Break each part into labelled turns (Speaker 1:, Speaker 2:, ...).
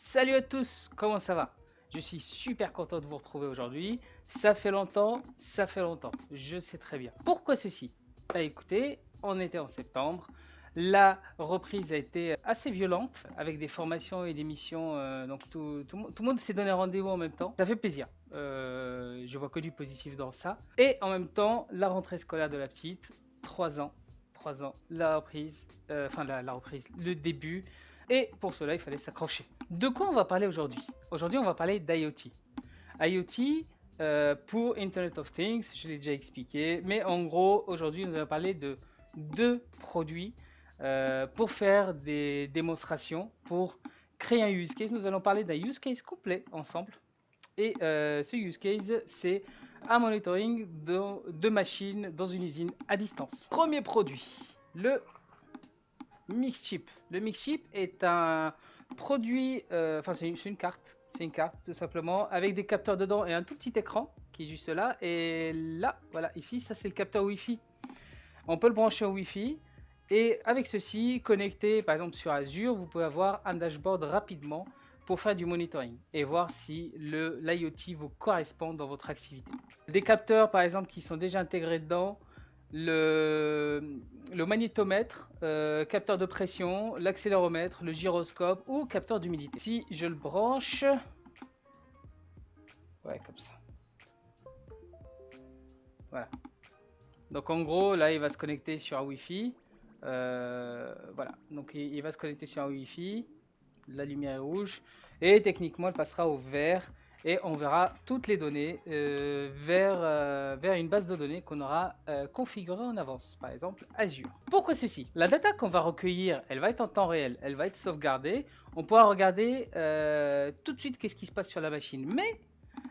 Speaker 1: Salut à tous, comment ça va? Je suis super content de vous retrouver aujourd'hui. Ça fait longtemps, je sais très bien. Pourquoi ceci? Bah écoutez, on était en septembre, la reprise a été assez violente avec des formations et des missions, donc tout le monde s'est donné rendez-vous en même temps. Ça fait plaisir. Je vois que du positif dans ça. Et en même temps, la rentrée scolaire de la petite, 3 ans, 3 ans, la reprise, la reprise, le début. Et pour cela, il fallait s'accrocher. De quoi on va parler aujourd'hui? Aujourd'hui, on va parler d'IoT. IoT pour Internet of Things, je l'ai déjà expliqué, mais en gros, aujourd'hui, nous allons parler de deux produits pour faire des démonstrations, pour créer un use case. Nous allons parler d'un use case complet ensemble. Et ce use case, c'est un monitoring de machines dans une usine à distance. Premier produit, le Mixchip. Le Mixchip est un produit, c'est une carte. C'est une carte tout simplement avec des capteurs dedans et un tout petit écran qui est juste là. Et là, voilà, ici, ça c'est le capteur Wi-Fi. On peut le brancher au Wi-Fi. Et avec ceci, connecté par exemple sur Azure, vous pouvez avoir un dashboard rapidement pour faire du monitoring et voir si l'IoT vous correspond dans votre activité. Des capteurs par exemple qui sont déjà intégrés dedans, le magnétomètre, capteur de pression, l'accéléromètre, le gyroscope ou capteur d'humidité. Si je le branche, ouais, comme ça. Voilà. Donc en gros, là, il va se connecter sur un Wi-Fi. Voilà. Donc il va se connecter sur un Wi-Fi. La lumière est rouge et techniquement, elle passera au vert. Et on verra toutes les données vers une base de données qu'on aura configurée en avance, par exemple Azure. Pourquoi ceci? La data qu'on va recueillir, elle va être en temps réel, elle va être sauvegardée. On pourra regarder tout de suite qu'est-ce qui se passe sur la machine. Mais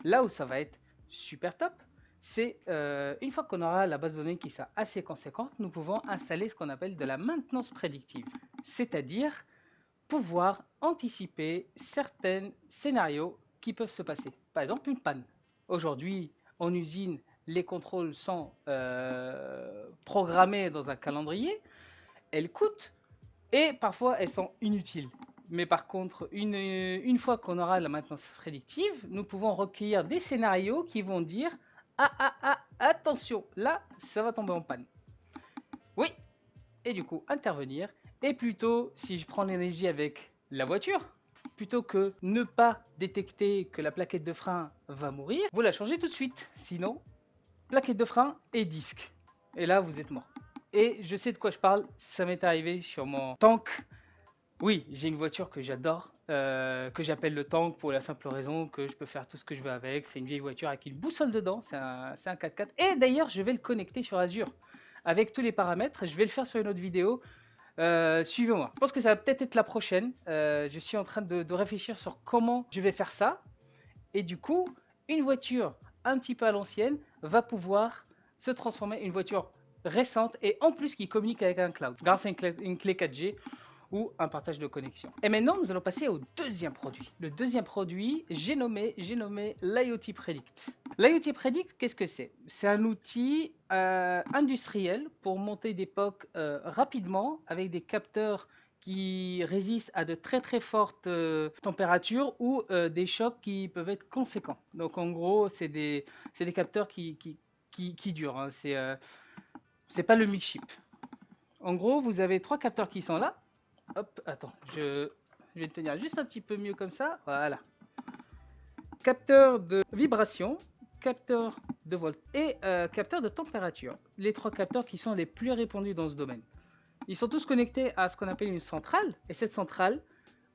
Speaker 1: là où ça va être super top, c'est une fois qu'on aura la base de données qui sera assez conséquente, nous pouvons installer ce qu'on appelle de la maintenance prédictive. C'est-à-dire pouvoir anticiper certains scénarios qui peuvent se passer. Par exemple, une panne. Aujourd'hui, en usine, les contrôles sont programmés dans un calendrier, elles coûtent et parfois elles sont inutiles. Mais par contre, une fois qu'on aura la maintenance prédictive, nous pouvons recueillir des scénarios qui vont dire attention, là, ça va tomber en panne. Oui, et du coup intervenir. Et plutôt, si je prends l'énergie avec la voiture, plutôt que ne pas détecter que la plaquette de frein va mourir, vous la changez tout de suite. Sinon, plaquette de frein et disque. Et là, vous êtes mort. Et je sais de quoi je parle, ça m'est arrivé sur mon tank. Oui, j'ai une voiture que j'adore, que j'appelle le tank pour la simple raison que je peux faire tout ce que je veux avec. C'est une vieille voiture avec une boussole dedans, c'est un 4x4. Et d'ailleurs, je vais le connecter sur Azure avec tous les paramètres. Je vais le faire sur une autre vidéo. Suivez-moi. Je pense que ça va peut-être être la prochaine. Je suis en train de réfléchir sur comment je vais faire ça. Et du coup, une voiture un petit peu à l'ancienne va pouvoir se transformer en une voiture récente et en plus qui communique avec un cloud grâce à une clé 4G ou un partage de connexion. Et maintenant, nous allons passer au deuxième produit. Le deuxième produit, j'ai nommé l'IoT Predict. L'IoT Predict, qu'est-ce que c'est? C'est un outil industriel pour monter des POC rapidement avec des capteurs qui résistent à de très fortes températures ou des chocs qui peuvent être conséquents. Donc en gros, c'est des capteurs qui durent. Hein. C'est pas le mix-chip. En gros, vous avez trois capteurs qui sont là. Hop, attends, je vais tenir juste un petit peu mieux comme ça. Voilà. Capteur de vibration, capteur de volt et capteur de température. Les trois capteurs qui sont les plus répandus dans ce domaine. Ils sont tous connectés à ce qu'on appelle une centrale. Et cette centrale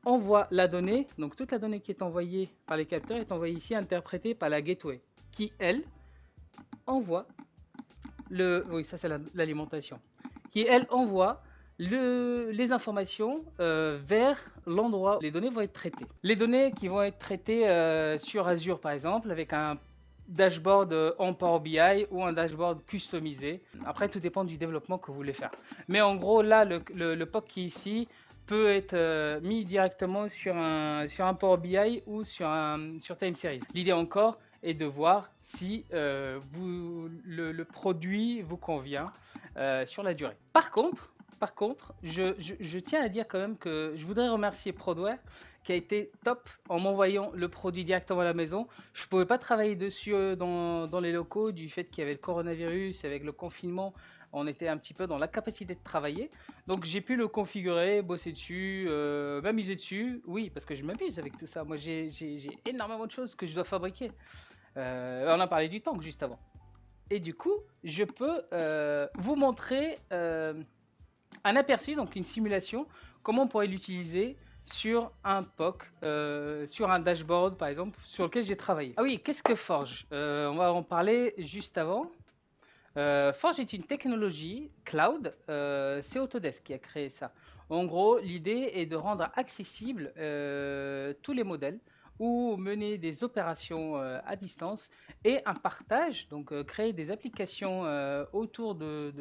Speaker 1: envoie la donnée. Donc toute la donnée qui est envoyée par les capteurs est envoyée ici, interprétée par la gateway. Qui, elle, envoie oui, ça c'est l'alimentation. Qui, elle, envoie les informations vers l'endroit où les données vont être traitées. Les données qui vont être traitées sur Azure par exemple avec un dashboard en Power BI ou un dashboard customisé. Après tout dépend du développement que vous voulez faire. Mais en gros là le POC qui est ici peut être mis directement sur un Power BI ou sur Time Series. L'idée encore est de voir si le produit vous convient sur la durée. Par contre, par contre, je tiens à dire quand même que je voudrais remercier Prodware qui a été top en m'envoyant le produit directement à la maison. Je ne pouvais pas travailler dessus dans les locaux du fait qu'il y avait le coronavirus, avec le confinement, on était un petit peu dans l'incapacité de travailler. Donc j'ai pu le configurer, bosser dessus, m'amuser dessus. Oui, parce que je m'amuse avec tout ça. Moi j'ai énormément de choses que je dois fabriquer. On a parlé du tank juste avant. Et du coup, je peux vous montrer un aperçu, donc une simulation, comment on pourrait l'utiliser sur un POC, sur un dashboard par exemple, sur lequel j'ai travaillé. Ah oui, qu'est-ce que Forge? On va en parler juste avant. Forge est une technologie cloud, c'est Autodesk qui a créé ça. En gros, l'idée est de rendre accessible tous les modèles ou mener des opérations à distance et un partage, donc créer des applications autour de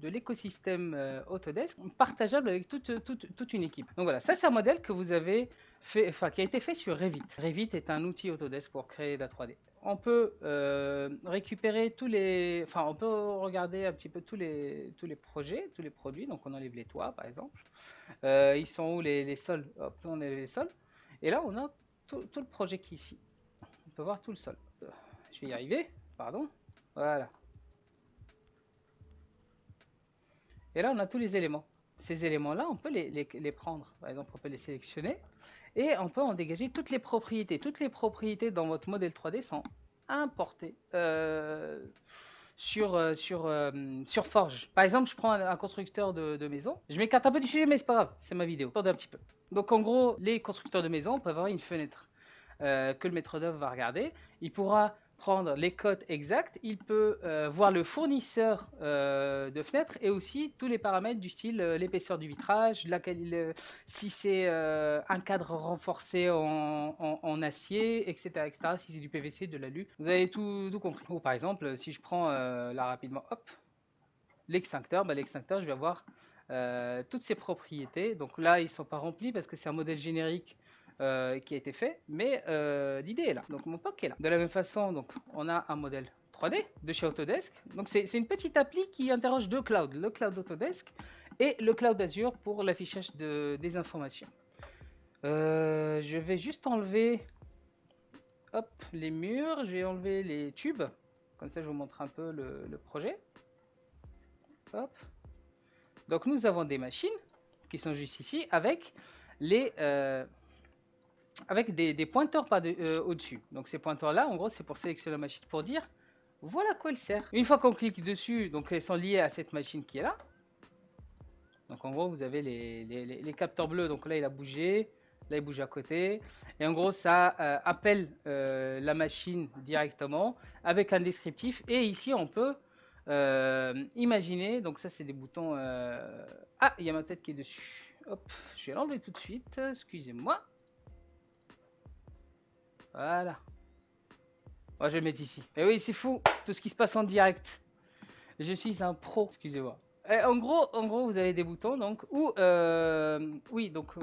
Speaker 1: l'écosystème Autodesk, partageable avec toute une équipe. Donc voilà, ça c'est un modèle que vous avez fait, enfin qui a été fait sur Revit. Revit est un outil Autodesk pour créer de la 3D. On peut récupérer enfin on peut regarder un petit peu tous les projets, tous les produits. Donc on enlève les toits par exemple. Ils sont où les sols? Hop, on enlève les sols. Et là on a tout le projet qui est ici. On peut voir tout le sol. Je vais y arriver, pardon. Voilà. Et là on a tous les éléments. Ces éléments-là, on peut les prendre. Par exemple, on peut les sélectionner et on peut en dégager toutes les propriétés. Toutes les propriétés dans votre modèle 3D sont importées sur Forge. Par exemple, je prends un constructeur de maison. Je m'écarte un peu du sujet, mais c'est pas grave, c'est ma vidéo. Attendez un petit peu. Donc en gros, les constructeurs de maison peuvent avoir une fenêtre que le maître d'œuvre va regarder. Il pourra prendre les codes exacts, il peut voir le fournisseur de fenêtres et aussi tous les paramètres du style l'épaisseur du vitrage, si c'est un cadre renforcé en acier, etc., etc., si c'est du PVC, de l'alu, vous avez tout compris. Ou par exemple, si je prends là rapidement, hop, l'extincteur, l'extincteur, je vais avoir toutes ses propriétés. Donc là, ils ne sont pas remplis parce que c'est un modèle générique qui a été fait, mais l'idée est là. Donc mon POC est là. De la même façon, donc on a un modèle 3D de chez Autodesk. Donc c'est une petite appli qui interroge deux clouds, le cloud Autodesk et le cloud Azure pour l'affichage des informations. Je vais juste enlever hop, les murs, je vais enlever les tubes, comme ça je vous montre un peu le projet. Hop. Donc nous avons des machines qui sont juste ici avec avec des pointeurs au-dessus. Donc ces pointeurs là, en gros, c'est pour sélectionner la machine pour dire voilà à quoi elle sert. Une fois qu'on clique dessus, donc elles sont liées à cette machine qui est là. Donc en gros, vous avez les capteurs bleus. Donc là, il a bougé. Là, il bouge à côté. Et en gros, ça appelle la machine directement avec un descriptif. Et ici, on peut imaginer. Donc ça, c'est des boutons. Ah, il y a ma tête qui est dessus. Hop, je vais l'enlever tout de suite. Excusez-moi. Voilà. Moi, je vais le mettre ici. Et oui, c'est fou. Tout ce qui se passe en direct. Je suis un pro. Excusez-moi. En gros, vous avez des boutons, donc, ou oui, donc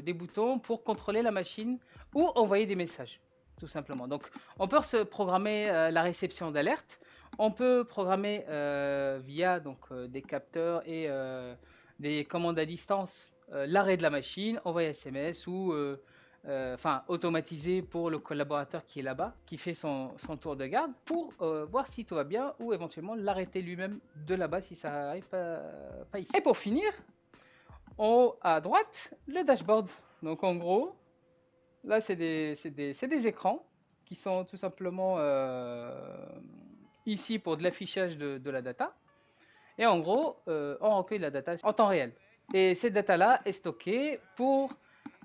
Speaker 1: des boutons pour contrôler la machine ou envoyer des messages, tout simplement. Donc, on peut se programmer la réception d'alerte. On peut programmer via donc des capteurs et des commandes à distance l'arrêt de la machine, envoyer SMS ou enfin automatisé pour le collaborateur qui est là-bas, qui fait son tour de garde, pour voir si tout va bien ou éventuellement l'arrêter lui-même de là-bas si ça n'arrive pas ici. Et pour finir, en haut à droite, le dashboard. Donc en gros, là c'est des écrans qui sont tout simplement ici pour de l'affichage de la data. Et en gros, on recueille la data en temps réel. Et cette data-là est stockée pour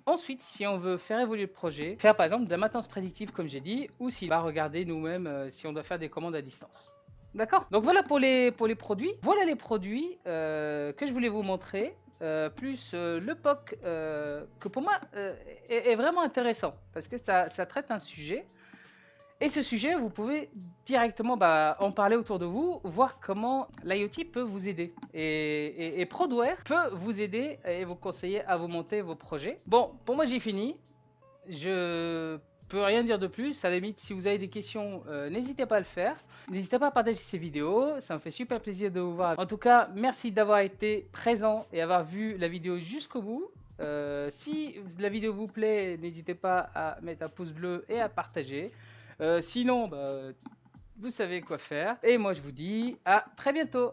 Speaker 1: ensuite, si on veut faire évoluer le projet, faire par exemple de la maintenance prédictive comme j'ai dit, ou s'il va regarder nous-mêmes si on doit faire des commandes à distance. D'accord? Donc voilà pour les produits. Voilà les produits que je voulais vous montrer, plus le POC que pour moi est vraiment intéressant parce que ça traite un sujet. Et ce sujet, vous pouvez directement en parler autour de vous, voir comment l'IoT peut vous aider. Et Prodware peut vous aider et vous conseiller à vous monter vos projets. Bon, pour moi j'ai fini. Je peux rien dire de plus. À la limite, si vous avez des questions, n'hésitez pas à le faire. N'hésitez pas à partager ces vidéos. Ça me fait super plaisir de vous voir. En tout cas, merci d'avoir été présent et avoir vu la vidéo jusqu'au bout. Si la vidéo vous plaît, n'hésitez pas à mettre un pouce bleu et à partager. Sinon, bah, vous savez quoi faire. Et moi, je vous dis à très bientôt.